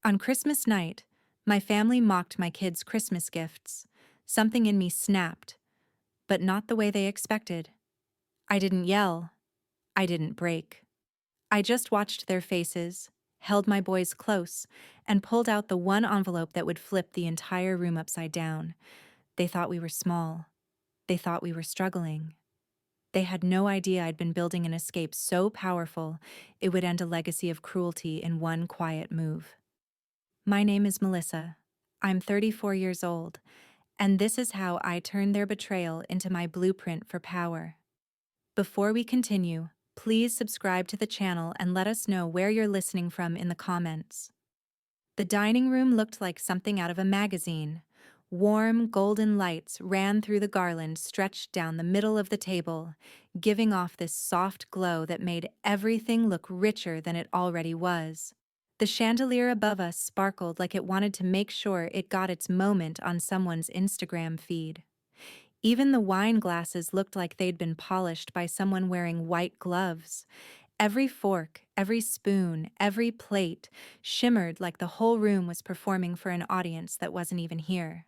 On Christmas night, my family mocked my kids' Christmas gifts. Something in me snapped, but not the way they expected. I didn't yell. I didn't break. I just watched their faces, held my boys close, and pulled out the one envelope that would flip the entire room upside down. They thought we were small. They thought we were struggling. They had no idea I'd been building an escape so powerful it would end a legacy of cruelty in one quiet move. My name is Melissa. I'm 34 years old, and this is how I turned their betrayal into my blueprint for power. Before we continue, please subscribe to the channel and let us know where you're listening from in the comments. The dining room looked like something out of a magazine. Warm, golden lights ran through the garland stretched down the middle of the table, giving off this soft glow that made everything look richer than it already was. The chandelier above us sparkled like it wanted to make sure it got its moment on someone's Instagram feed. Even the wine glasses looked like they'd been polished by someone wearing white gloves. Every fork, every spoon, every plate shimmered like the whole room was performing for an audience that wasn't even here.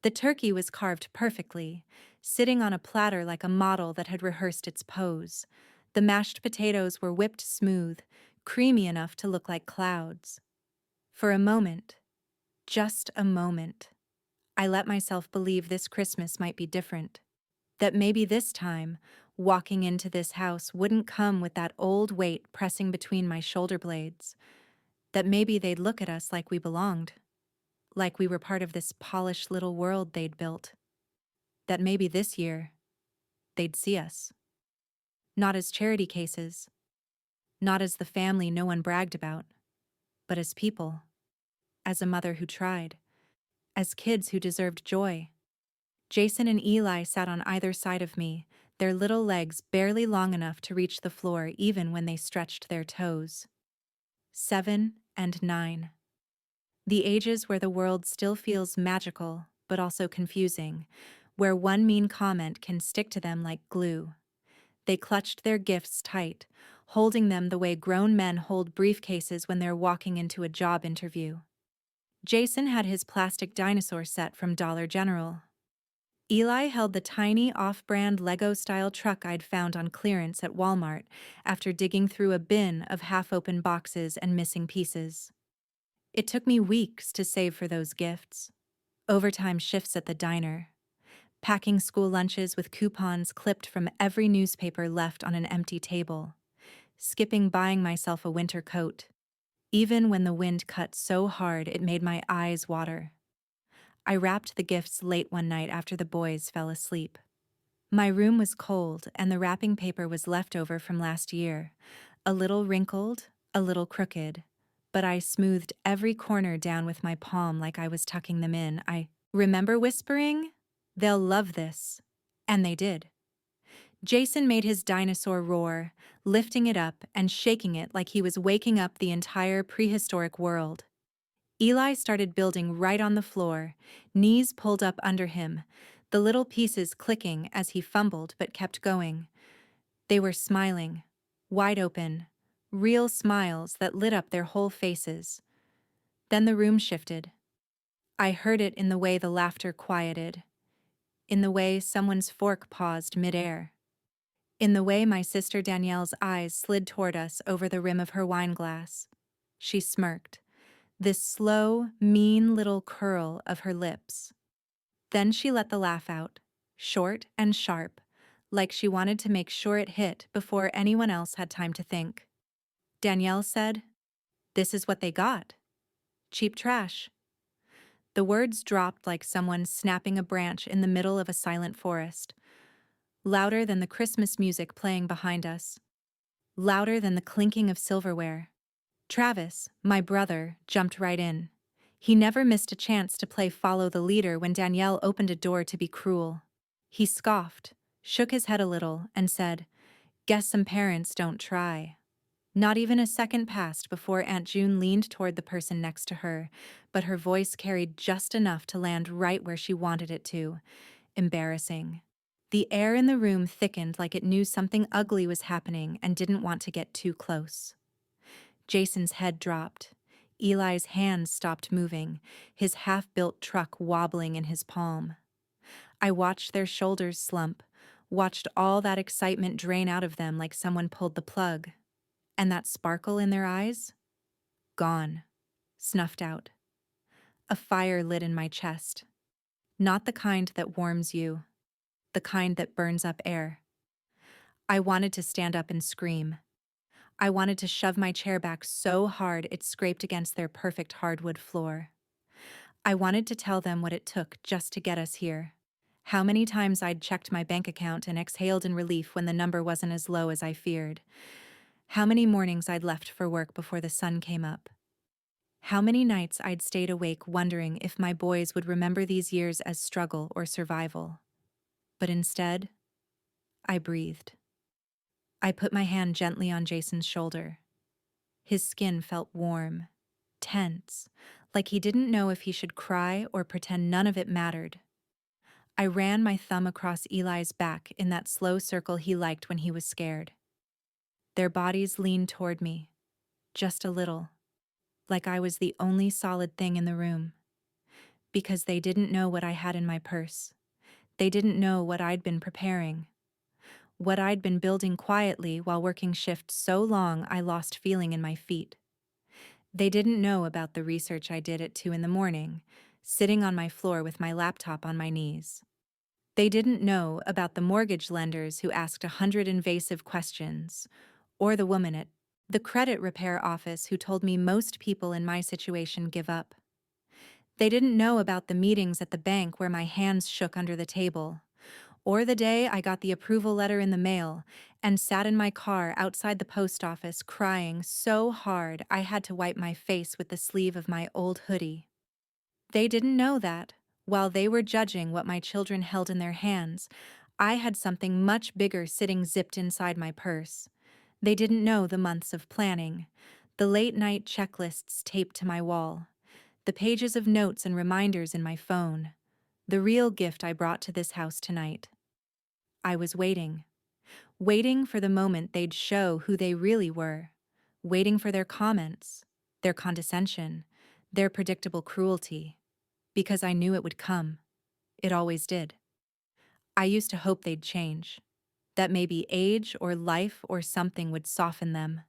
The turkey was carved perfectly, sitting on a platter like a model that had rehearsed its pose. The mashed potatoes were whipped smooth, creamy enough to look like clouds. For a moment, just a moment, I let myself believe this Christmas might be different. That maybe this time, walking into this house wouldn't come with that old weight pressing between my shoulder blades. That maybe they'd look at us like we belonged, like we were part of this polished little world they'd built. That maybe this year, they'd see us. Not as charity cases, not as the family no one bragged about, but as people, as a mother who tried, as kids who deserved joy. Jason and Eli sat on either side of me, their little legs barely long enough to reach the floor even when they stretched their toes. 7 and 9. The ages where the world still feels magical, but also confusing, where one mean comment can stick to them like glue. They clutched their gifts tight, holding them the way grown men hold briefcases when they're walking into a job interview. Jason had his plastic dinosaur set from Dollar General. Eli held the tiny off-brand Lego-style truck I'd found on clearance at Walmart after digging through a bin of half-open boxes and missing pieces. It took me weeks to save for those gifts. Overtime shifts at the diner. Packing school lunches with coupons clipped from every newspaper left on an empty table. Skipping buying myself a winter coat, even when the wind cut so hard it made my eyes water. I wrapped the gifts late one night after the boys fell asleep. My room was cold and the wrapping paper was left over from last year, a little wrinkled, a little crooked, but I smoothed every corner down with my palm like I was tucking them in. I remember whispering, "They'll love this." And they did. Jason made his dinosaur roar, lifting it up and shaking it like he was waking up the entire prehistoric world. Eli started building right on the floor, knees pulled up under him, the little pieces clicking as he fumbled but kept going. They were smiling, wide open, real smiles that lit up their whole faces. Then the room shifted. I heard it in the way the laughter quieted, in the way someone's fork paused midair, in the way my sister Danielle's eyes slid toward us over the rim of her wine glass. She smirked, this slow, mean little curl of her lips. Then she let the laugh out, short and sharp, like she wanted to make sure it hit before anyone else had time to think. Danielle said, "This is what they got. Cheap trash." The words dropped like someone snapping a branch in the middle of a silent forest. Louder than the Christmas music playing behind us. Louder than the clinking of silverware. Travis, my brother, jumped right in. He never missed a chance to play follow the leader when Danielle opened a door to be cruel. He scoffed, shook his head a little, and said, "Guess some parents don't try." Not even a second passed before Aunt June leaned toward the person next to her, but her voice carried just enough to land right where she wanted it to. Embarrassing. The air in the room thickened like it knew something ugly was happening and didn't want to get too close. Jason's head dropped. Eli's hands stopped moving, his half-built truck wobbling in his palm. I watched their shoulders slump, watched all that excitement drain out of them like someone pulled the plug. And that sparkle in their eyes? Gone. Snuffed out. A fire lit in my chest. Not the kind that warms you, the kind that burns up air. I wanted to stand up and scream. I wanted to shove my chair back so hard it scraped against their perfect hardwood floor. I wanted to tell them what it took just to get us here. How many times I'd checked my bank account and exhaled in relief when the number wasn't as low as I feared. How many mornings I'd left for work before the sun came up. How many nights I'd stayed awake wondering if my boys would remember these years as struggle or survival. But instead, I breathed. I put my hand gently on Jason's shoulder. His skin felt warm, tense, like he didn't know if he should cry or pretend none of it mattered. I ran my thumb across Eli's back in that slow circle he liked when he was scared. Their bodies leaned toward me, just a little, like I was the only solid thing in the room. Because they didn't know what I had in my purse. They didn't know what I'd been preparing. What I'd been building quietly while working shifts so long I lost feeling in my feet. They didn't know about the research I did at 2 in the morning, sitting on my floor with my laptop on my knees. They didn't know about the mortgage lenders who asked 100 invasive questions, or the woman at the credit repair office who told me most people in my situation give up. They didn't know about the meetings at the bank where my hands shook under the table, or the day I got the approval letter in the mail and sat in my car outside the post office crying so hard I had to wipe my face with the sleeve of my old hoodie. They didn't know that, while they were judging what my children held in their hands, I had something much bigger sitting zipped inside my purse. They didn't know the months of planning, the late-night checklists taped to my wall, the pages of notes and reminders in my phone, the real gift I brought to this house tonight. I was waiting for the moment they'd show who they really were, waiting for their comments, their condescension, their predictable cruelty, because I knew it would come. It always did. I used to hope they'd change, that maybe age or life or something would soften them.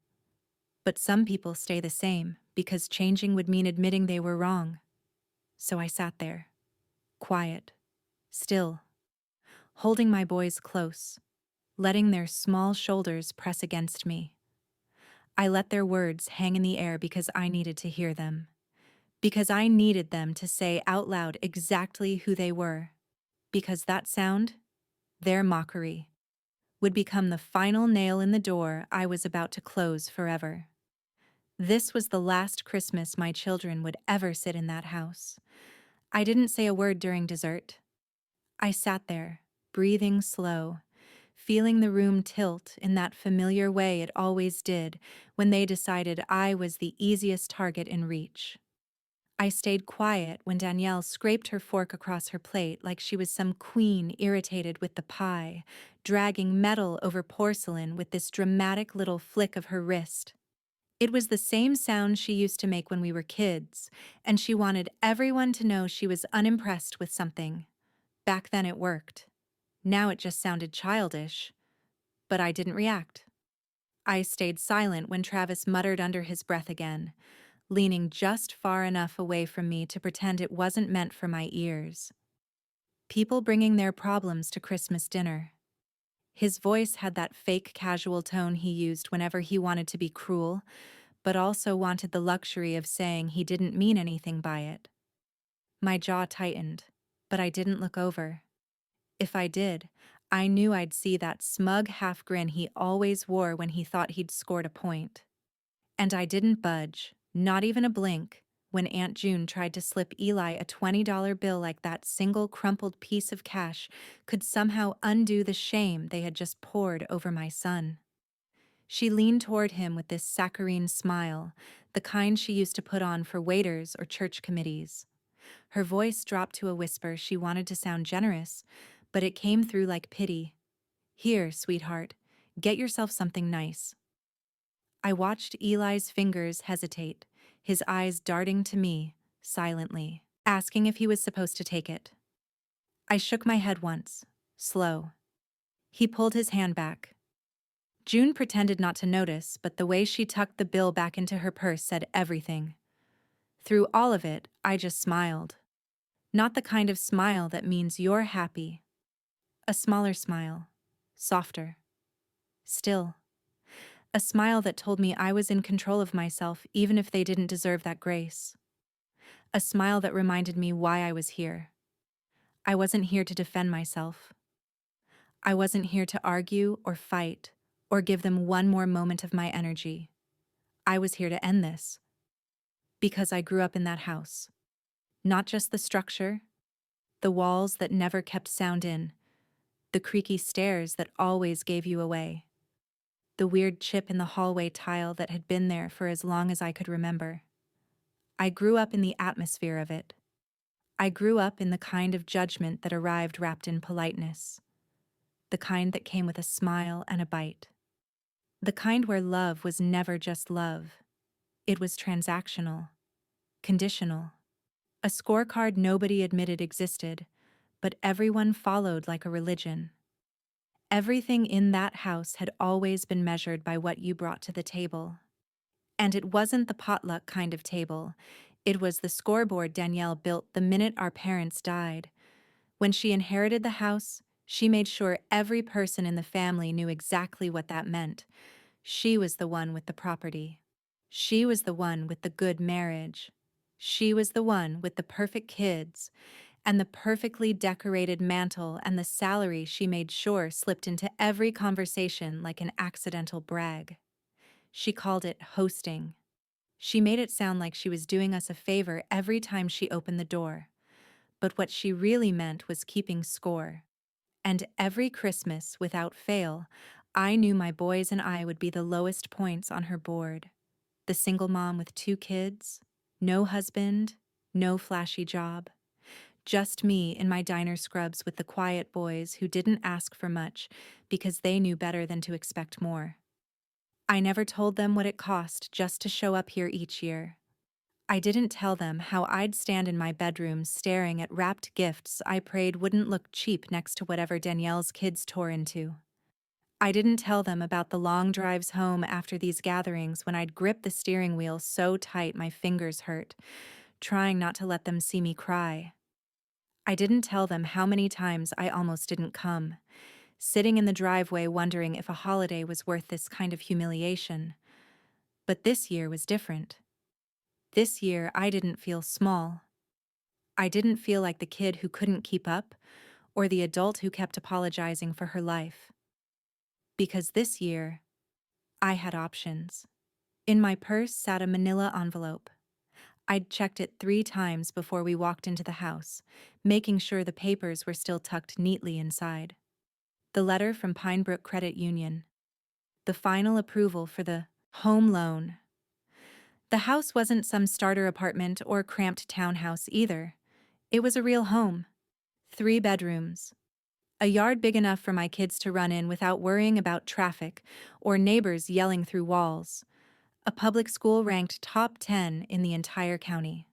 But some people stay the same because changing would mean admitting they were wrong. So I sat there, quiet, still, holding my boys close, letting their small shoulders press against me. I let their words hang in the air because I needed to hear them, because I needed them to say out loud exactly who they were, because that sound, their mockery, would become the final nail in the door I was about to close forever. This was the last Christmas my children would ever sit in that house. I didn't say a word during dessert. I sat there, breathing slow, feeling the room tilt in that familiar way it always did when they decided I was the easiest target in reach. I stayed quiet when Danielle scraped her fork across her plate like she was some queen irritated with the pie, dragging metal over porcelain with this dramatic little flick of her wrist. It was the same sound she used to make when we were kids, and she wanted everyone to know she was unimpressed with something. Back then it worked. Now it just sounded childish. But I didn't react. I stayed silent when Travis muttered under his breath again, leaning just far enough away from me to pretend it wasn't meant for my ears. People bringing their problems to Christmas dinner. His voice had that fake casual tone he used whenever he wanted to be cruel, but also wanted the luxury of saying he didn't mean anything by it. My jaw tightened, but I didn't look over. If I did, I knew I'd see that smug half grin he always wore when he thought he'd scored a point. And I didn't budge, not even a blink, when Aunt June tried to slip Eli a $20 bill like that single crumpled piece of cash could somehow undo the shame they had just poured over my son. She leaned toward him with this saccharine smile, the kind she used to put on for waiters or church committees. Her voice dropped to a whisper she wanted to sound generous, but it came through like pity. "Here, sweetheart, get yourself something nice." I watched Eli's fingers hesitate, his eyes darting to me, silently, asking if he was supposed to take it. I shook my head once, slow. He pulled his hand back. June pretended not to notice, but the way she tucked the bill back into her purse said everything. Through all of it, I just smiled. Not the kind of smile that means you're happy. A smaller smile. Softer. Still. A smile that told me I was in control of myself even if they didn't deserve that grace. A smile that reminded me why I was here. I wasn't here to defend myself. I wasn't here to argue or fight or give them one more moment of my energy. I was here to end this. Because I grew up in that house. Not just the structure, the walls that never kept sound in, the creaky stairs that always gave you away, the weird chip in the hallway tile that had been there for as long as I could remember. I grew up in the atmosphere of it. I grew up in the kind of judgment that arrived wrapped in politeness, the kind that came with a smile and a bite, the kind where love was never just love. It was transactional, conditional, a scorecard nobody admitted existed, but everyone followed like a religion. Everything in that house had always been measured by what you brought to the table. And it wasn't the potluck kind of table. It was the scoreboard Danielle built the minute our parents died. When she inherited the house, she made sure every person in the family knew exactly what that meant. She was the one with the property. She was the one with the good marriage. She was the one with the perfect kids, and the perfectly decorated mantle and the salary she made sure slipped into every conversation like an accidental brag. She called it hosting. She made it sound like she was doing us a favor every time she opened the door. But what she really meant was keeping score. And every Christmas, without fail, I knew my boys and I would be the lowest points on her board. The single mom with 2 kids, no husband, no flashy job. Just me in my diner scrubs with the quiet boys who didn't ask for much because they knew better than to expect more. I never told them what it cost just to show up here each year. I didn't tell them how I'd stand in my bedroom staring at wrapped gifts I prayed wouldn't look cheap next to whatever Danielle's kids tore into. I didn't tell them about the long drives home after these gatherings when I'd grip the steering wheel so tight my fingers hurt, trying not to let them see me cry. I didn't tell them how many times I almost didn't come, sitting in the driveway wondering if a holiday was worth this kind of humiliation. But this year was different. This year I didn't feel small. I didn't feel like the kid who couldn't keep up or the adult who kept apologizing for her life. Because this year, I had options. In my purse sat a manila envelope. I'd checked it 3 times before we walked into the house, making sure the papers were still tucked neatly inside. The letter from Pinebrook Credit Union. The final approval for the home loan. The house wasn't some starter apartment or cramped townhouse either. It was a real home. 3 bedrooms. A yard big enough for my kids to run in without worrying about traffic or neighbors yelling through walls. A public school ranked top 10 in the entire county.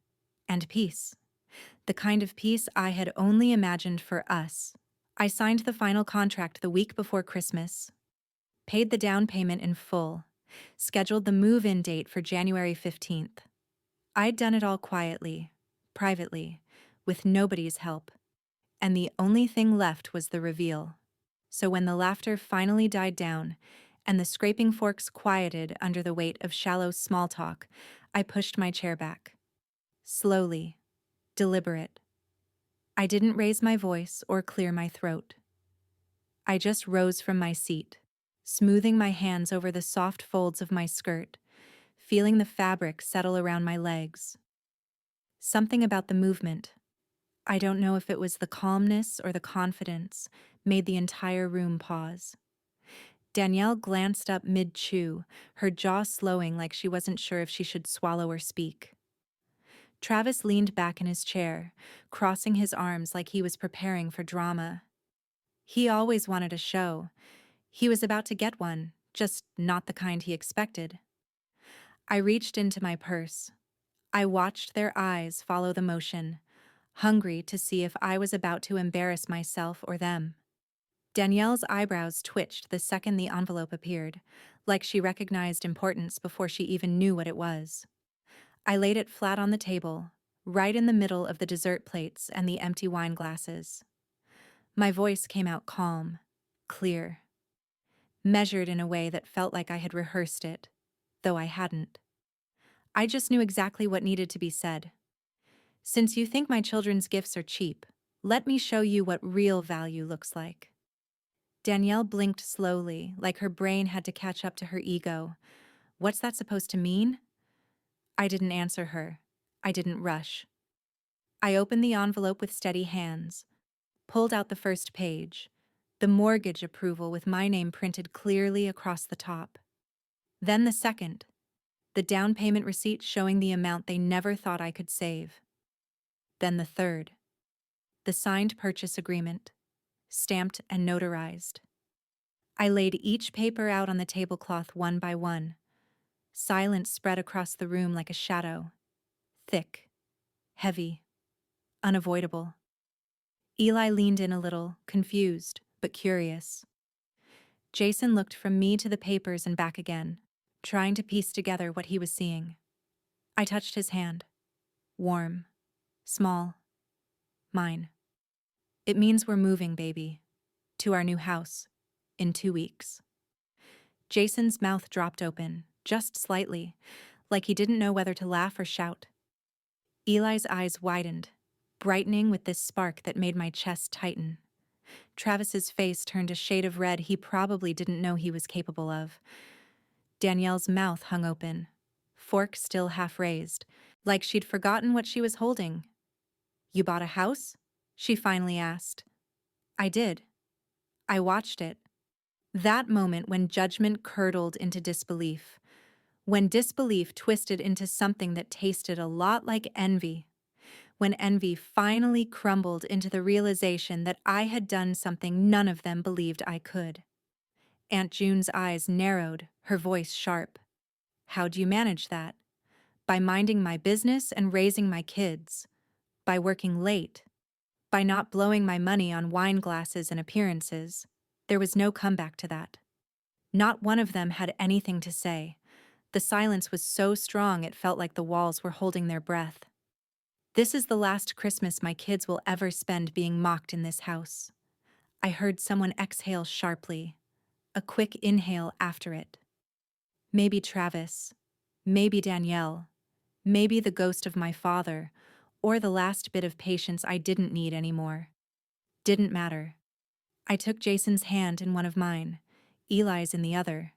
And peace. The kind of peace I had only imagined for us. I signed the final contract the week before Christmas, paid the down payment in full, scheduled the move-in date for January 15th. I'd done it all quietly, privately, with nobody's help. And the only thing left was the reveal. So when the laughter finally died down, and the scraping forks quieted under the weight of shallow small talk, I pushed my chair back. Slowly, deliberate. I didn't raise my voice or clear my throat. I just rose from my seat, smoothing my hands over the soft folds of my skirt, feeling the fabric settle around my legs. Something about the movement, I don't know if it was the calmness or the confidence, made the entire room pause. Danielle glanced up mid-chew, her jaw slowing like she wasn't sure if she should swallow or speak. Travis leaned back in his chair, crossing his arms like he was preparing for drama. He always wanted a show. He was about to get one, just not the kind he expected. I reached into my purse. I watched their eyes follow the motion, hungry to see if I was about to embarrass myself or them. Danielle's eyebrows twitched the second the envelope appeared, like she recognized importance before she even knew what it was. I laid it flat on the table, right in the middle of the dessert plates and the empty wine glasses. My voice came out calm, clear, measured in a way that felt like I had rehearsed it, though I hadn't. I just knew exactly what needed to be said. Since you think my children's gifts are cheap, let me show you what real value looks like. Danielle blinked slowly, like her brain had to catch up to her ego. What's that supposed to mean? I didn't answer her. I didn't rush. I opened the envelope with steady hands, pulled out the first page, the mortgage approval with my name printed clearly across the top. Then the second, the down payment receipt showing the amount they never thought I could save. Then the third, the signed purchase agreement, stamped and notarized. I laid each paper out on the tablecloth one by one. Silence spread across the room like a shadow, thick, heavy, unavoidable. Eli leaned in a little, confused, but curious. Jason looked from me to the papers and back again, trying to piece together what he was seeing. I touched his hand. Warm. Small. Mine. It means we're moving, baby. To our new house. In 2 weeks. Jason's mouth dropped open, just slightly, like he didn't know whether to laugh or shout. Eli's eyes widened, brightening with this spark that made my chest tighten. Travis's face turned a shade of red he probably didn't know he was capable of. Danielle's mouth hung open, fork still half raised, like she'd forgotten what she was holding. You bought a house? She finally asked. I did. I watched it. That moment when judgment curdled into disbelief. When disbelief twisted into something that tasted a lot like envy. When envy finally crumbled into the realization that I had done something none of them believed I could. Aunt June's eyes narrowed, her voice sharp. How'd you manage that? By minding my business and raising my kids. By working late. By not blowing my money on wine glasses and appearances. There was no comeback to that. Not one of them had anything to say. The silence was so strong it felt like the walls were holding their breath. This is the last Christmas my kids will ever spend being mocked in this house. I heard someone exhale sharply, a quick inhale after it. Maybe Travis, maybe Danielle, maybe the ghost of my father, or the last bit of patience I didn't need anymore. Didn't matter. I took Jason's hand in one of mine, Eli's in the other.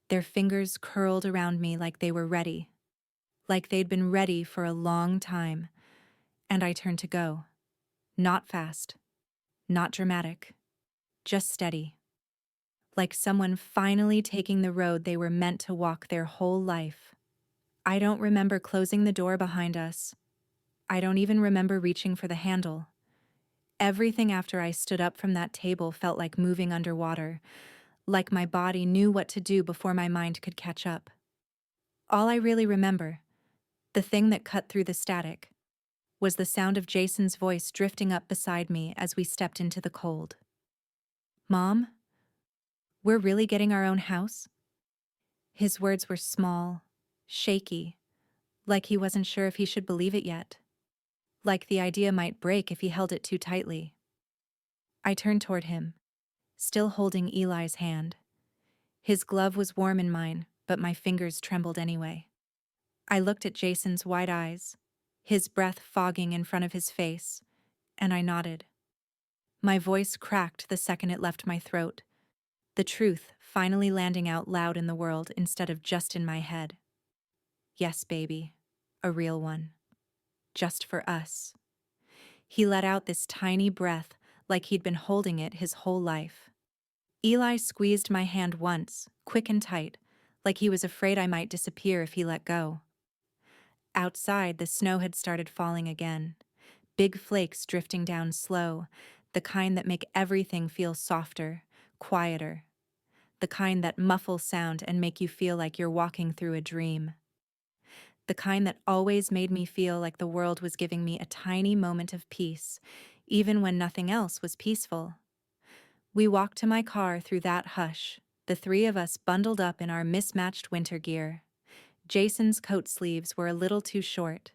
Their fingers curled around me like they were ready. Like they'd been ready for a long time. And I turned to go. Not fast. Not dramatic. Just steady. Like someone finally taking the road they were meant to walk their whole life. I don't remember closing the door behind us. I don't even remember reaching for the handle. Everything after I stood up from that table felt like moving underwater, like my body knew what to do before my mind could catch up. All I really remember, the thing that cut through the static, was the sound of Jason's voice drifting up beside me as we stepped into the cold. Mom? We're really getting our own house? His words were small, shaky, like he wasn't sure if he should believe it yet. Like the idea might break if he held it too tightly. I turned toward him, still holding Eli's hand. His glove was warm in mine, but my fingers trembled anyway. I looked at Jason's wide eyes, his breath fogging in front of his face, and I nodded. My voice cracked the second it left my throat, the truth finally landing out loud in the world instead of just in my head. Yes, baby, a real one. Just for us. He let out this tiny breath like he'd been holding it his whole life. Eli squeezed my hand once, quick and tight, like he was afraid I might disappear if he let go. Outside, the snow had started falling again, big flakes drifting down slow, the kind that make everything feel softer, quieter, the kind that muffle sound and make you feel like you're walking through a dream. the kind that always made me feel like the world was giving me a tiny moment of peace, even when nothing else was peaceful. We walked to my car through that hush, the three of us bundled up in our mismatched winter gear. Jason's coat sleeves were a little too short.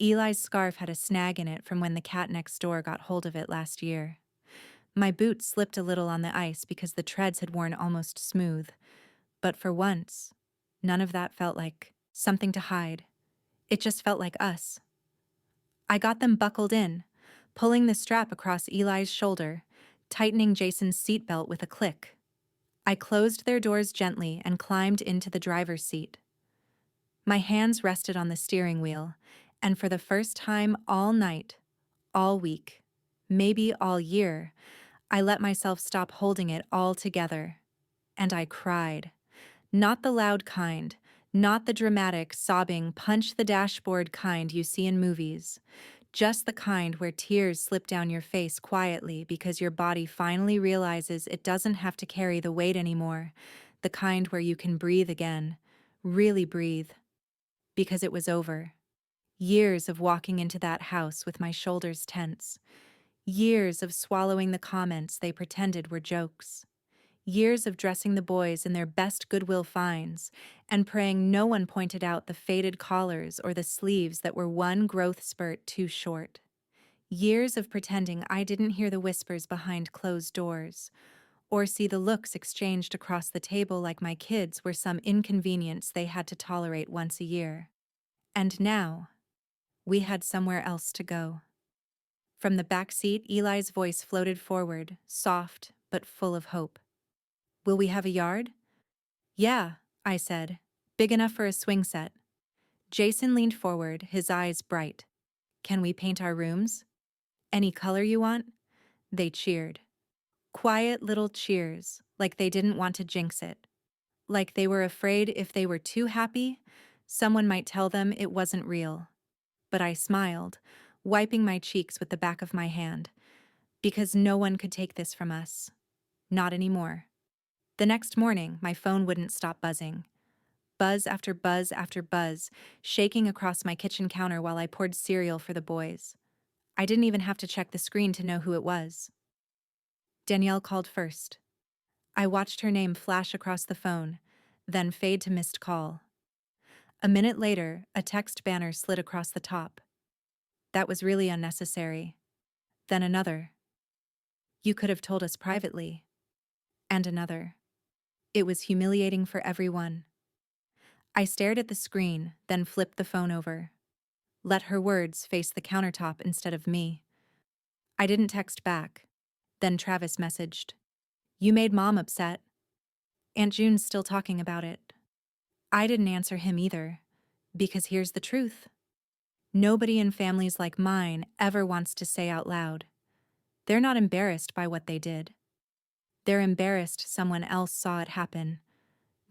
Eli's scarf had a snag in it from when the cat next door got hold of it last year. My boots slipped a little on the ice because the treads had worn almost smooth. But for once, none of that felt like something to hide. It just felt like us. I got them buckled in, pulling the strap across Eli's shoulder, tightening Jason's seatbelt with a click. I closed their doors gently and climbed into the driver's seat. My hands rested on the steering wheel, and for the first time all night, all week, maybe all year, I let myself stop holding it all together. And I cried. Not the loud kind, not the dramatic, sobbing, punch the dashboard kind you see in movies. Just the kind where tears slip down your face quietly because your body finally realizes it doesn't have to carry the weight anymore. The kind where you can breathe again. Really breathe. Because it was over. Years of walking into that house with my shoulders tense. Years of swallowing the comments they pretended were jokes. Years of dressing the boys in their best Goodwill finds and praying no one pointed out the faded collars or the sleeves that were one growth spurt too short. Years of pretending I didn't hear the whispers behind closed doors or see the looks exchanged across the table like my kids were some inconvenience they had to tolerate once a year. And now, we had somewhere else to go. From the back seat, Eli's voice floated forward, soft but full of hope. Will we have a yard? Yeah, I said. Big enough for a swing set. Jason leaned forward, his eyes bright. Can we paint our rooms? Any color you want? They cheered. Quiet little cheers, like they didn't want to jinx it. Like they were afraid if they were too happy, someone might tell them it wasn't real. But I smiled, wiping my cheeks with the back of my hand, because no one could take this from us. Not anymore. The next morning, my phone wouldn't stop buzzing. Buzz after buzz after buzz, shaking across my kitchen counter while I poured cereal for the boys. I didn't even have to check the screen to know who it was. Danielle called first. I watched her name flash across the phone, then fade to missed call. A minute later, a text banner slid across the top. That was really unnecessary. Then another. You could have told us privately. And another. It was humiliating for everyone. I stared at the screen, then flipped the phone over. Let her words face the countertop instead of me. I didn't text back. Then Travis messaged. You made Mom upset. Aunt June's still talking about it. I didn't answer him either, because here's the truth. Nobody in families like mine ever wants to say out loud. They're not embarrassed by what they did. They're embarrassed someone else saw it happen.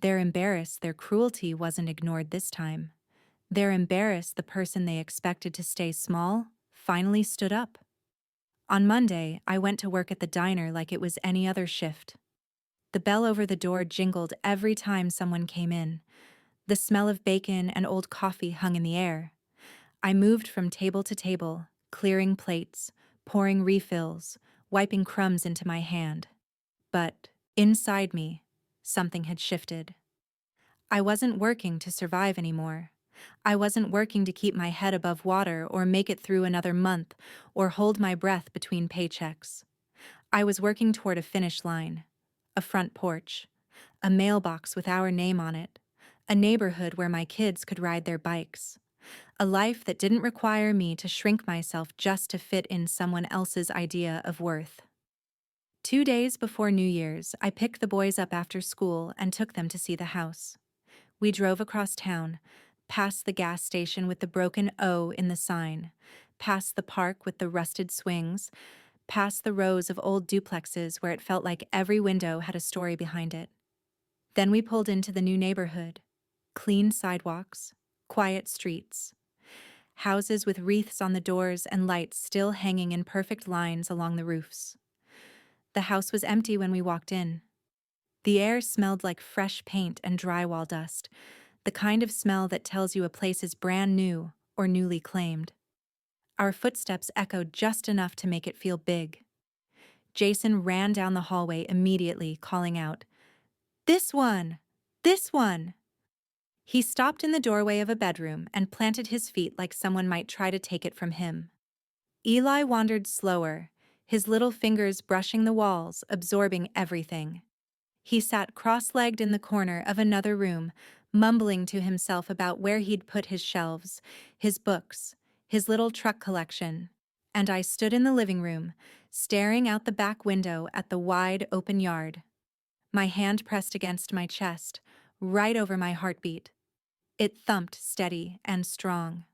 They're embarrassed their cruelty wasn't ignored this time. They're embarrassed the person they expected to stay small finally stood up. On Monday, I went to work at the diner like it was any other shift. The bell over the door jingled every time someone came in. The smell of bacon and old coffee hung in the air. I moved from table to table, clearing plates, pouring refills, wiping crumbs into my hand. But, inside me, something had shifted. I wasn't working to survive anymore. I wasn't working to keep my head above water or make it through another month or hold my breath between paychecks. I was working toward a finish line, a front porch, a mailbox with our name on it, a neighborhood where my kids could ride their bikes, a life that didn't require me to shrink myself just to fit in someone else's idea of worth. 2 days before New Year's, I picked the boys up after school and took them to see the house. We drove across town, past the gas station with the broken O in the sign, past the park with the rusted swings, past the rows of old duplexes where it felt like every window had a story behind it. Then we pulled into the new neighborhood. Clean sidewalks, quiet streets, houses with wreaths on the doors and lights still hanging in perfect lines along the roofs. The house was empty when we walked in. The air smelled like fresh paint and drywall dust, the kind of smell that tells you a place is brand new or newly claimed. Our footsteps echoed just enough to make it feel big. Jason ran down the hallway immediately, calling out, "This one! This one!" He stopped in the doorway of a bedroom and planted his feet like someone might try to take it from him. Eli wandered slower, his little fingers brushing the walls, absorbing everything. He sat cross-legged in the corner of another room, mumbling to himself about where he'd put his shelves, his books, his little truck collection. And I stood in the living room, staring out the back window at the wide, open yard. My hand pressed against my chest, right over my heartbeat. It thumped steady and strong.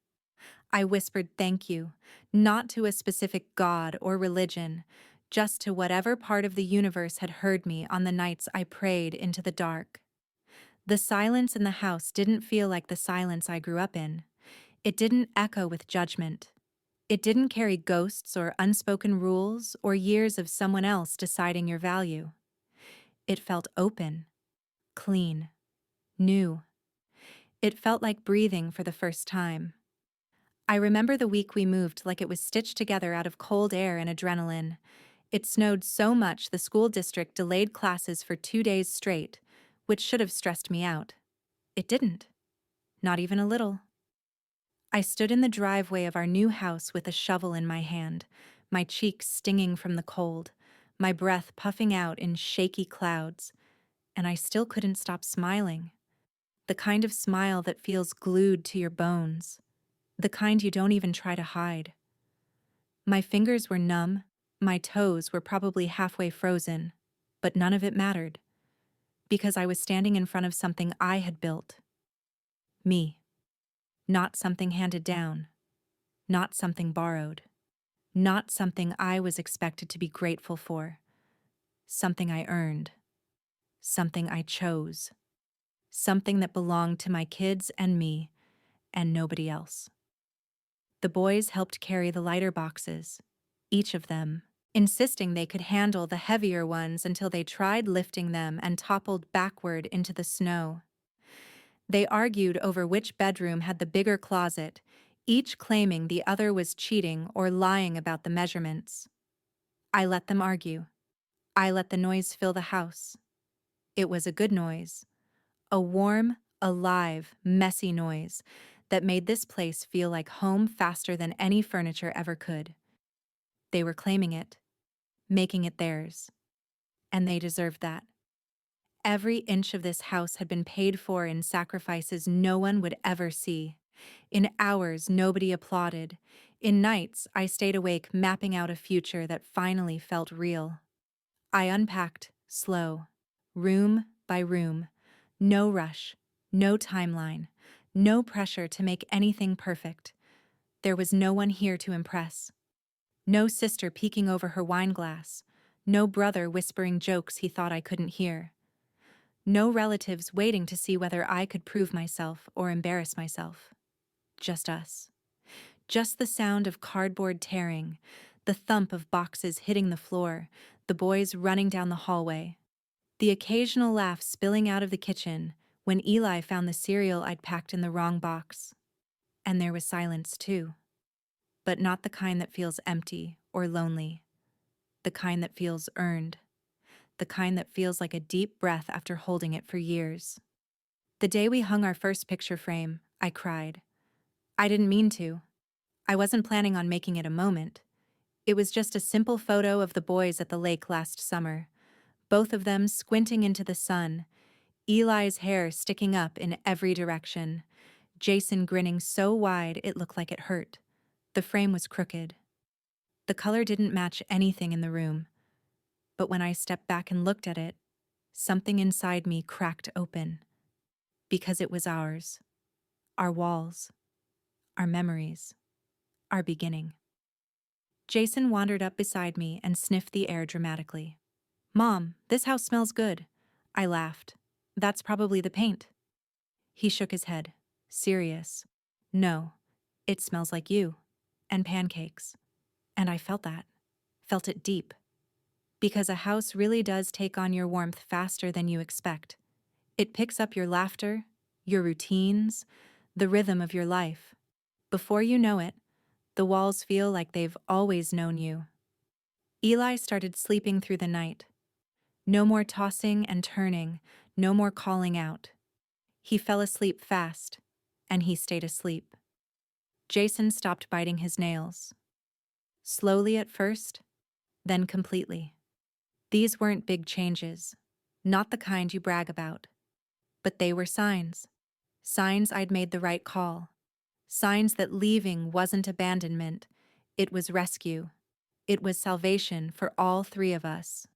I whispered thank you, not to a specific god or religion, just to whatever part of the universe had heard me on the nights I prayed into the dark. The silence in the house didn't feel like the silence I grew up in. It didn't echo with judgment. It didn't carry ghosts or unspoken rules or years of someone else deciding your value. It felt open, clean, new. It felt like breathing for the first time. I remember the week we moved like it was stitched together out of cold air and adrenaline. It snowed so much the school district delayed classes for 2 days straight, which should have stressed me out. It didn't. Not even a little. I stood in the driveway of our new house with a shovel in my hand, my cheeks stinging from the cold, my breath puffing out in shaky clouds, and I still couldn't stop smiling. The kind of smile that feels glued to your bones. The kind you don't even try to hide. My fingers were numb, my toes were probably halfway frozen, but none of it mattered, because I was standing in front of something I had built. Me. Not something handed down. Not something borrowed. Not something I was expected to be grateful for. Something I earned. Something I chose. Something that belonged to my kids and me, and nobody else. The boys helped carry the lighter boxes, each of them, insisting they could handle the heavier ones until they tried lifting them and toppled backward into the snow. They argued over which bedroom had the bigger closet, each claiming the other was cheating or lying about the measurements. I let them argue. I let the noise fill the house. It was a good noise. A warm, alive, messy noise that made this place feel like home faster than any furniture ever could. They were claiming it, making it theirs, and they deserved that. Every inch of this house had been paid for in sacrifices no one would ever see. In hours nobody applauded. In nights I stayed awake mapping out a future that finally felt real. I unpacked, slow, room by room. No rush, no timeline, no pressure to make anything perfect. There was no one here to impress. No sister peeking over her wine glass. No brother whispering jokes he thought I couldn't hear. No relatives waiting to see whether I could prove myself or embarrass myself. Just us. Just the sound of cardboard tearing, the thump of boxes hitting the floor, the boys running down the hallway. The occasional laugh spilling out of the kitchen when Eli found the cereal I'd packed in the wrong box. And there was silence too. But not the kind that feels empty or lonely. The kind that feels earned. The kind that feels like a deep breath after holding it for years. The day we hung our first picture frame, I cried. I didn't mean to. I wasn't planning on making it a moment. It was just a simple photo of the boys at the lake last summer, both of them squinting into the sun, Eli's hair sticking up in every direction, Jason grinning so wide it looked like it hurt. The frame was crooked. The color didn't match anything in the room, but when I stepped back and looked at it, something inside me cracked open. Because it was ours. Our walls. Our memories. Our beginning. Jason wandered up beside me and sniffed the air dramatically. "Mom, this house smells good." I laughed. "That's probably the paint." He shook his head, serious. "No, it smells like you. And pancakes." And I felt that. Felt it deep. Because a house really does take on your warmth faster than you expect. It picks up your laughter, your routines, the rhythm of your life. Before you know it, the walls feel like they've always known you. Eli started sleeping through the night. No more tossing and turning, no more calling out. He fell asleep fast, and he stayed asleep. Jason stopped biting his nails. Slowly at first, then completely. These weren't big changes, not the kind you brag about. But they were signs. Signs I'd made the right call. Signs that leaving wasn't abandonment, it was rescue. It was salvation for all three of us.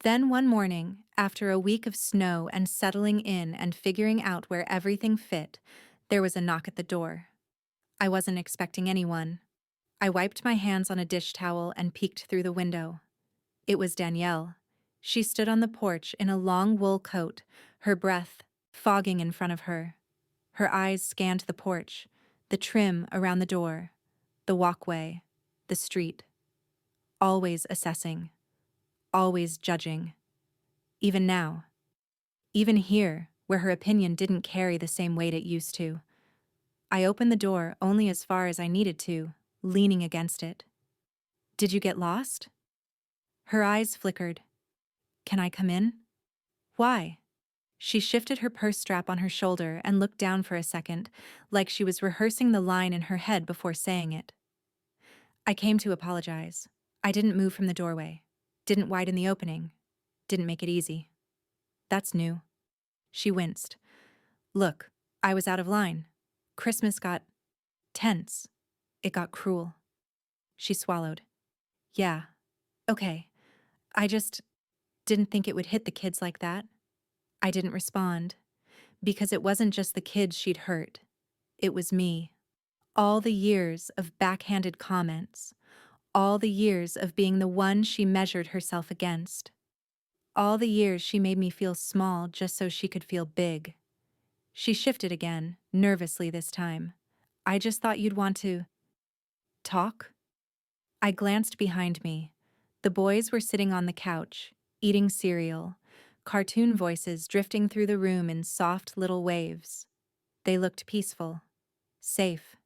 Then one morning, after a week of snow and settling in and figuring out where everything fit, there was a knock at the door. I wasn't expecting anyone. I wiped my hands on a dish towel and peeked through the window. It was Danielle. She stood on the porch in a long wool coat, her breath fogging in front of her. Her eyes scanned the porch, the trim around the door, the walkway, the street. Always assessing, always judging. Even now. Even here, where her opinion didn't carry the same weight it used to. I opened the door only as far as I needed to, leaning against it. Did you get lost? Her eyes flickered. Can I come in? Why? She shifted her purse strap on her shoulder and looked down for a second, like she was rehearsing the line in her head before saying it. I came to apologize. I didn't move from the doorway. Didn't widen the opening. Didn't make it easy. That's new. She winced. Look, I was out of line. Christmas got tense. It got cruel. She swallowed. Yeah. Okay. I just didn't think it would hit the kids like that. I didn't respond. Because it wasn't just the kids she'd hurt. It was me. All the years of backhanded comments. All the years of being the one she measured herself against. All the years she made me feel small just so she could feel big. She shifted again, nervously this time. I just thought you'd want to talk? I glanced behind me. The boys were sitting on the couch, eating cereal, cartoon voices drifting through the room in soft little waves. They looked peaceful, safe,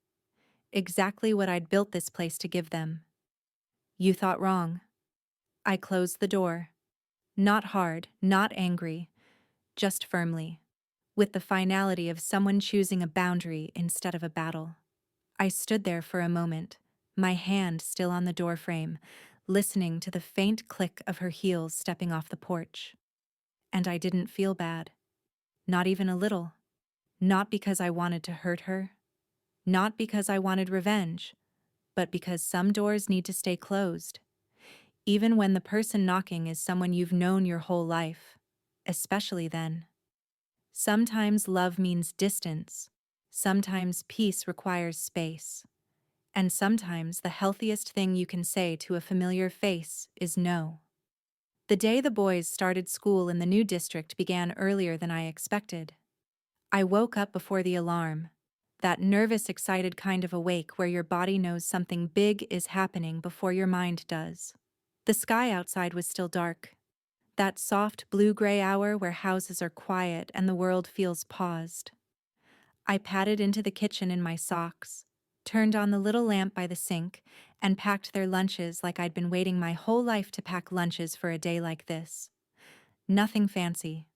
exactly what I'd built this place to give them. You thought wrong. I closed the door. Not hard, not angry, just firmly, with the finality of someone choosing a boundary instead of a battle. I stood there for a moment, my hand still on the doorframe, listening to the faint click of her heels stepping off the porch. And I didn't feel bad. Not even a little. Not because I wanted to hurt her. Not because I wanted revenge. But because some doors need to stay closed. Even when the person knocking is someone you've known your whole life. Especially then. Sometimes love means distance. Sometimes peace requires space. And sometimes the healthiest thing you can say to a familiar face is no. The day the boys started school in the new district began earlier than I expected. I woke up before the alarm, that nervous, excited kind of awake where your body knows something big is happening before your mind does. The sky outside was still dark, that soft blue-gray hour where houses are quiet and the world feels paused. I padded into the kitchen in my socks, turned on the little lamp by the sink, and packed their lunches like I'd been waiting my whole life to pack lunches for a day like this. Nothing fancy,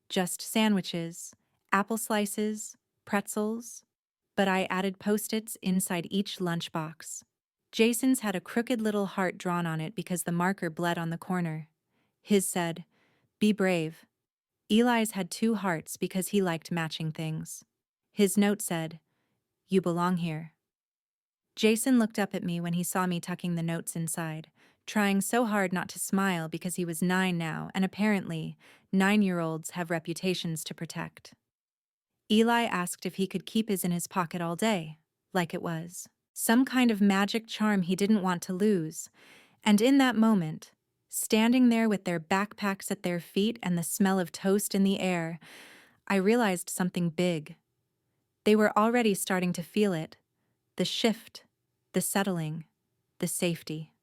just sandwiches, apple slices, pretzels, but I added Post-its inside each lunchbox. Jason's had a crooked little heart drawn on it because the marker bled on the corner. His said, "Be brave." Eli's had two hearts because he liked matching things. His note said, "You belong here." Jason looked up at me when he saw me tucking the notes inside, trying so hard not to smile because he was 9 now, and apparently, 9-year-olds have reputations to protect. Eli asked if he could keep his in his pocket all day, like it was some kind of magic charm he didn't want to lose, and in that moment, standing there with their backpacks at their feet and the smell of toast in the air, I realized something big. They were already starting to feel it. The shift, the settling, the safety.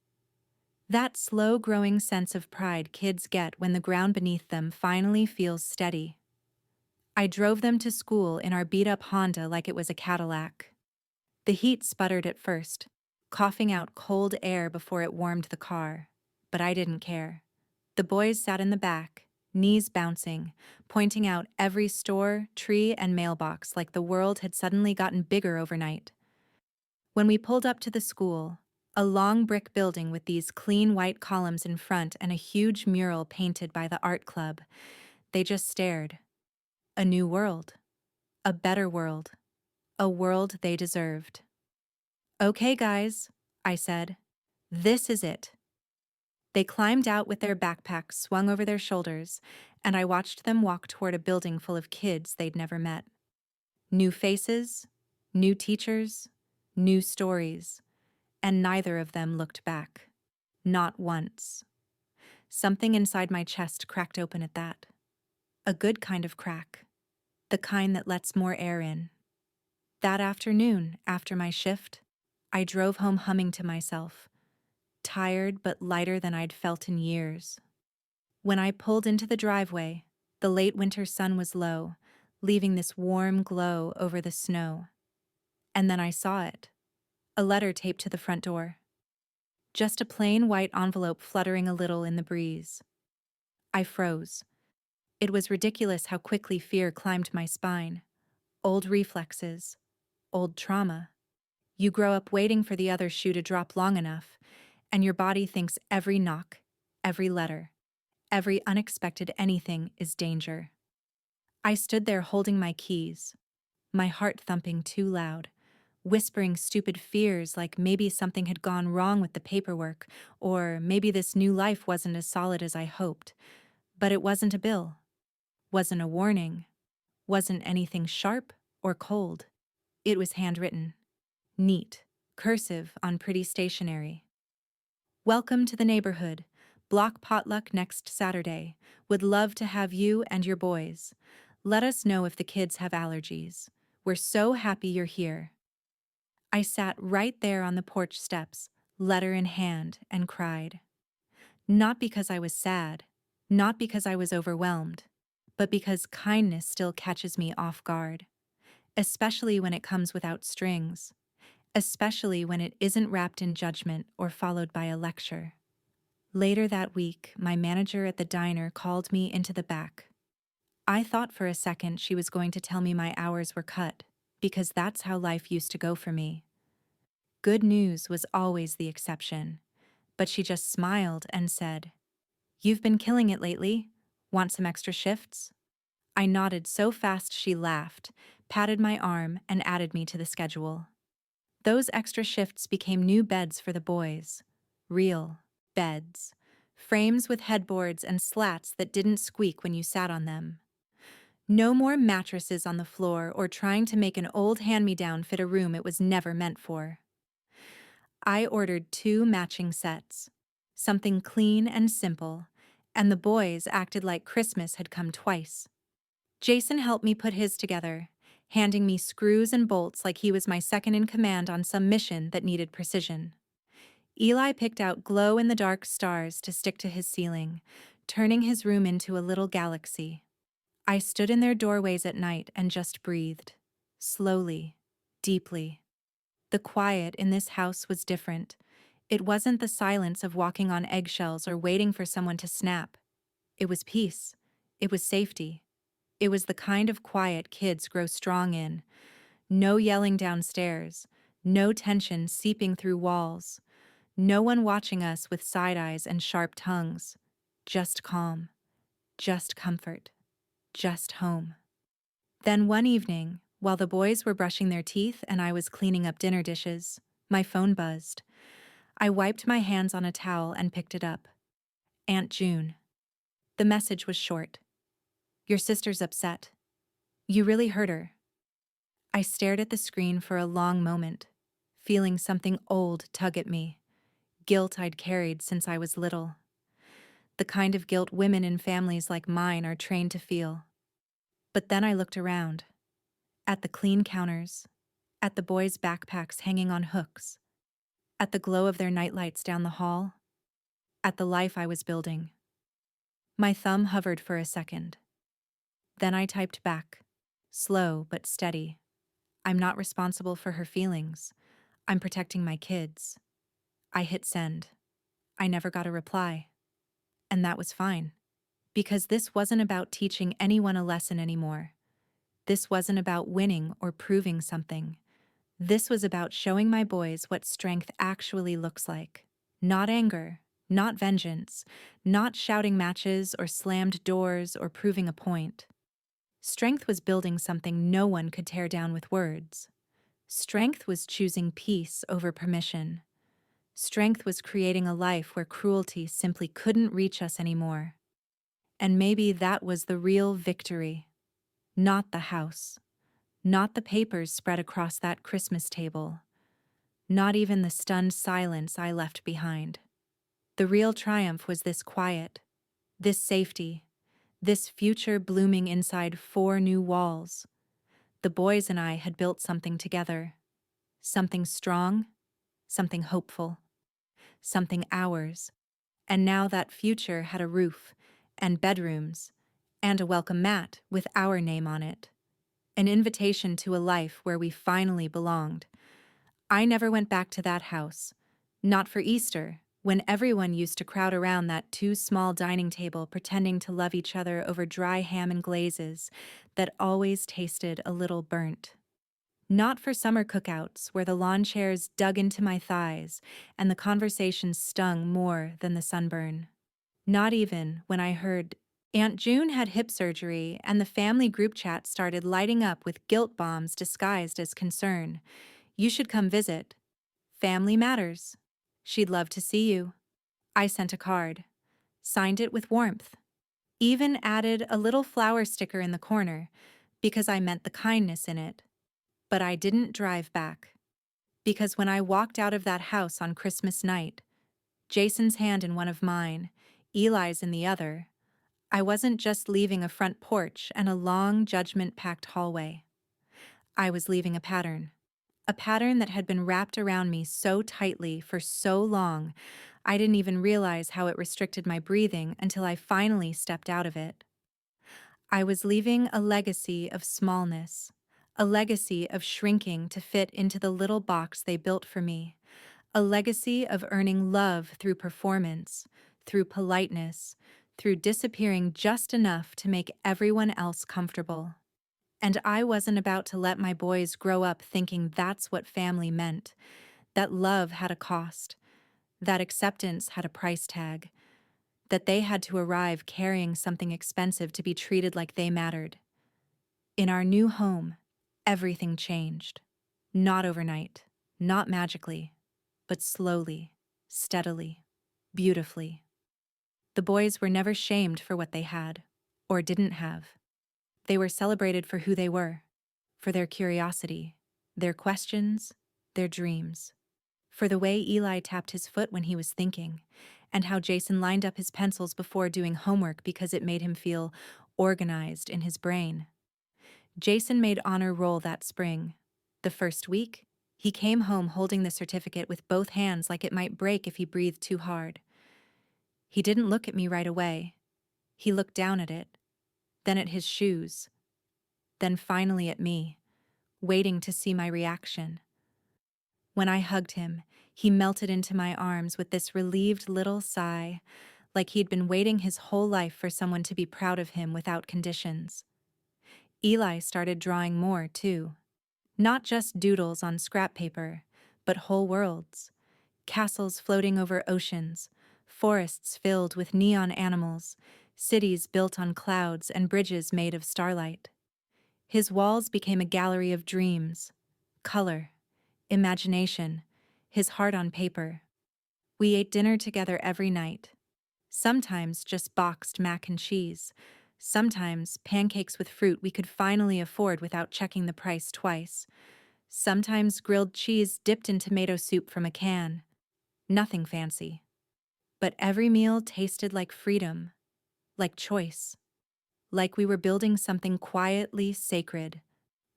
That slow-growing sense of pride kids get when the ground beneath them finally feels steady. I drove them to school in our beat-up Honda like it was a Cadillac. The heat sputtered at first, coughing out cold air before it warmed the car, but I didn't care. The boys sat in the back, knees bouncing, pointing out every store, tree, and mailbox like the world had suddenly gotten bigger overnight. When we pulled up to the school, a long brick building with these clean white columns in front and a huge mural painted by the art club, they just stared. A new world. A better world. A world they deserved. "Okay, guys," I said. "This is it." They climbed out with their backpacks swung over their shoulders, and I watched them walk toward a building full of kids they'd never met. New faces, new teachers, new stories, and neither of them looked back. Not once. Something inside my chest cracked open at that. A good kind of crack. The kind that lets more air in. That afternoon, after my shift, I drove home humming to myself, tired but lighter than I'd felt in years. When I pulled into the driveway, the late winter sun was low, leaving this warm glow over the snow. And then I saw it. A letter taped to the front door. Just a plain white envelope fluttering a little in the breeze. I froze. It was ridiculous how quickly fear climbed my spine. Old reflexes. Old trauma. You grow up waiting for the other shoe to drop long enough, and your body thinks every knock, every letter, every unexpected anything is danger. I stood there holding my keys, my heart thumping too loud, whispering stupid fears like maybe something had gone wrong with the paperwork, or maybe this new life wasn't as solid as I hoped. But it wasn't a bill, wasn't a warning, wasn't anything sharp or cold. It was handwritten, neat, cursive on pretty stationery. "Welcome to the neighborhood. Block potluck next Saturday. Would love to have you and your boys. Let us know if the kids have allergies. We're so happy you're here." I sat right there on the porch steps, letter in hand, and cried. Not because I was sad, not because I was overwhelmed, but because kindness still catches me off guard, especially when it comes without strings, especially when it isn't wrapped in judgment or followed by a lecture. Later that week, my manager at the diner called me into the back. I thought for a second she was going to tell me my hours were cut, because that's how life used to go for me. Good news was always the exception, but she just smiled and said, "You've been killing it lately. Want some extra shifts?" I nodded so fast she laughed, patted my arm, and added me to the schedule. Those extra shifts became new beds for the boys. Real beds. Frames with headboards and slats that didn't squeak when you sat on them. No more mattresses on the floor or trying to make an old hand-me-down fit a room it was never meant for. I ordered 2 matching sets. Something clean and simple, and the boys acted like Christmas had come twice. Jason helped me put his together, handing me screws and bolts like he was my second in command on some mission that needed precision. Eli picked out glow-in-the-dark stars to stick to his ceiling, turning his room into a little galaxy. I stood in their doorways at night and just breathed. Slowly, deeply. The quiet in this house was different. It wasn't the silence of walking on eggshells or waiting for someone to snap. It was peace. It was safety. It was the kind of quiet kids grow strong in. No yelling downstairs. No tension seeping through walls. No one watching us with side eyes and sharp tongues. Just calm. Just comfort. Just home. Then one evening, while the boys were brushing their teeth and I was cleaning up dinner dishes, my phone buzzed. I wiped my hands on a towel and picked it up. Aunt June. The message was short. "Your sister's upset. You really hurt her." I stared at the screen for a long moment, feeling something old tug at me. Guilt I'd carried since I was little. The kind of guilt women in families like mine are trained to feel. But then I looked around. At the clean counters. At the boys' backpacks hanging on hooks. At the glow of their nightlights down the hall. At the life I was building. My thumb hovered for a second. Then I typed back, slow but steady. I'm not responsible for her feelings. I'm protecting my kids. I hit send. I never got a reply. And that was fine. Because this wasn't about teaching anyone a lesson anymore. This wasn't about winning or proving something. This was about showing my boys what strength actually looks like. Not anger, not vengeance, not shouting matches or slammed doors or proving a point. Strength was building something no one could tear down with words. Strength was choosing peace over permission. Strength was creating a life where cruelty simply couldn't reach us anymore. And maybe that was the real victory. Not the house. Not the papers spread across that Christmas table. Not even the stunned silence I left behind. The real triumph was this quiet, this safety, this future blooming inside 4 new walls. The boys and I had built something together. Something strong, something hopeful, something ours. And now that future had a roof, and bedrooms, and a welcome mat with our name on it. An invitation to a life where we finally belonged. I never went back to that house. Not for Easter, when everyone used to crowd around that too small dining table pretending to love each other over dry ham and glazes that always tasted a little burnt. Not for summer cookouts where the lawn chairs dug into my thighs and the conversation stung more than the sunburn. Not even when I heard Aunt June had hip surgery and the family group chat started lighting up with guilt bombs disguised as concern. You should come visit. Family matters. She'd love to see you. I sent a card, signed it with warmth, even added a little flower sticker in the corner because I meant the kindness in it. But I didn't drive back. Because when I walked out of that house on Christmas night, Jason's hand in one of mine, Eli's in the other, I wasn't just leaving a front porch and a long, judgment-packed hallway. I was leaving a pattern that had been wrapped around me so tightly for so long, I didn't even realize how it restricted my breathing until I finally stepped out of it. I was leaving a legacy of smallness, a legacy of shrinking to fit into the little box they built for me, a legacy of earning love through performance, through politeness, through disappearing just enough to make everyone else comfortable. And I wasn't about to let my boys grow up thinking that's what family meant, that love had a cost, that acceptance had a price tag, that they had to arrive carrying something expensive to be treated like they mattered. In our new home, everything changed. Not overnight, not magically, but slowly, steadily, beautifully. The boys were never shamed for what they had, or didn't have. They were celebrated for who they were, for their curiosity, their questions, their dreams, for the way Eli tapped his foot when he was thinking, and how Jason lined up his pencils before doing homework because it made him feel organized in his brain. Jason made honor roll that spring. The first week, he came home holding the certificate with both hands like it might break if he breathed too hard. He didn't look at me right away. He looked down at it, then at his shoes, then finally at me, waiting to see my reaction. When I hugged him, he melted into my arms with this relieved little sigh, like he'd been waiting his whole life for someone to be proud of him without conditions. Eli started drawing more, too. Not just doodles on scrap paper, but whole worlds. Castles floating over oceans, forests filled with neon animals, cities built on clouds and bridges made of starlight. His walls became a gallery of dreams, color, imagination, his heart on paper. We ate dinner together every night. Sometimes just boxed mac and cheese. Sometimes pancakes with fruit we could finally afford without checking the price twice. Sometimes grilled cheese dipped in tomato soup from a can. Nothing fancy. But every meal tasted like freedom, like choice, like we were building something quietly sacred.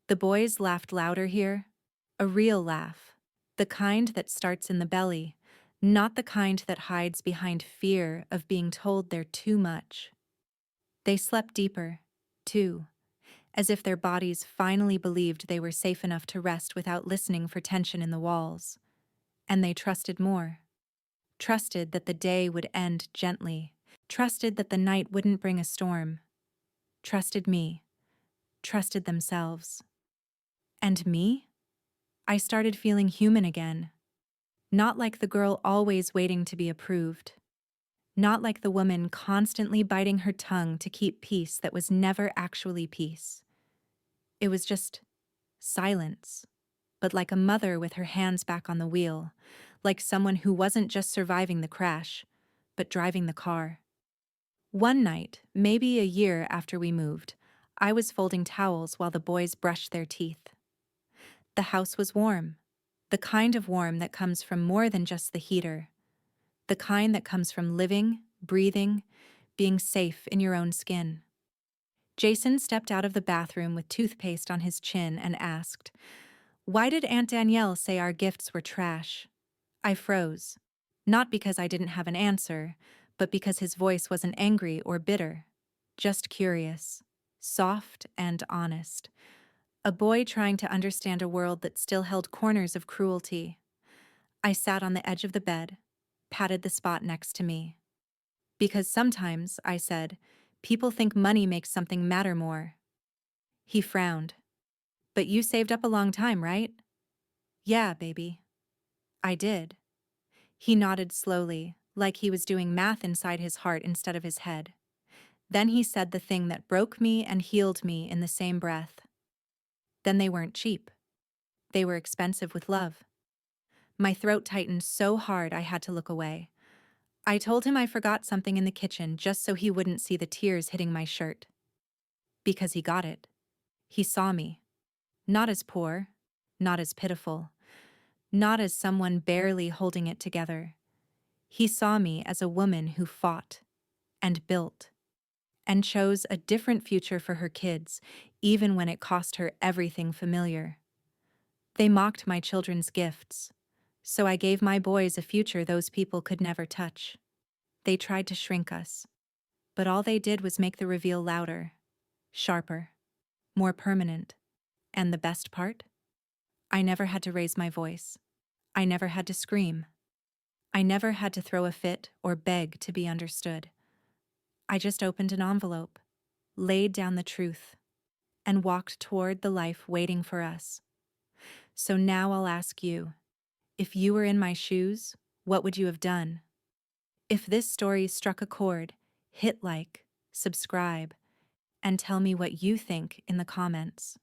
The boys laughed louder here. A real laugh. The kind that starts in the belly, not the kind that hides behind fear of being told they're too much. They slept deeper, too, as if their bodies finally believed they were safe enough to rest without listening for tension in the walls. And they trusted more. Trusted that the day would end gently. Trusted that the night wouldn't bring a storm. Trusted me. Trusted themselves. And me? I started feeling human again. Not like the girl always waiting to be approved. Not like the woman constantly biting her tongue to keep peace that was never actually peace. It was just silence, but like a mother with her hands back on the wheel, like someone who wasn't just surviving the crash, but driving the car. One night, maybe a year after we moved, I was folding towels while the boys brushed their teeth. The house was warm, the kind of warm that comes from more than just the heater, the kind that comes from living, breathing, being safe in your own skin. Jason stepped out of the bathroom with toothpaste on his chin and asked, "Why did Aunt Danielle say our gifts were trash?" I froze, not because I didn't have an answer, but because his voice wasn't angry or bitter, just curious, soft and honest. A boy trying to understand a world that still held corners of cruelty. I sat on the edge of the bed, patted the spot next to me. Because sometimes, I said, people think money makes something matter more. He frowned. But you saved up a long time, right? Yeah, baby. I did. He nodded slowly, like he was doing math inside his heart instead of his head. Then he said the thing that broke me and healed me in the same breath. Then they weren't cheap. They were expensive with love. My throat tightened so hard I had to look away. I told him I forgot something in the kitchen just so he wouldn't see the tears hitting my shirt. Because he got it. He saw me. Not as poor, not as pitiful, not as someone barely holding it together. He saw me as a woman who fought and built and chose a different future for her kids, even when it cost her everything familiar. They mocked my children's gifts, so I gave my boys a future those people could never touch. They tried to shrink us, but all they did was make the reveal louder, sharper, more permanent. And the best part? I never had to raise my voice. I never had to scream. I never had to throw a fit or beg to be understood. I just opened an envelope, laid down the truth, and walked toward the life waiting for us. So now I'll ask you, if you were in my shoes, what would you have done? If this story struck a chord, hit like, subscribe, and tell me what you think in the comments.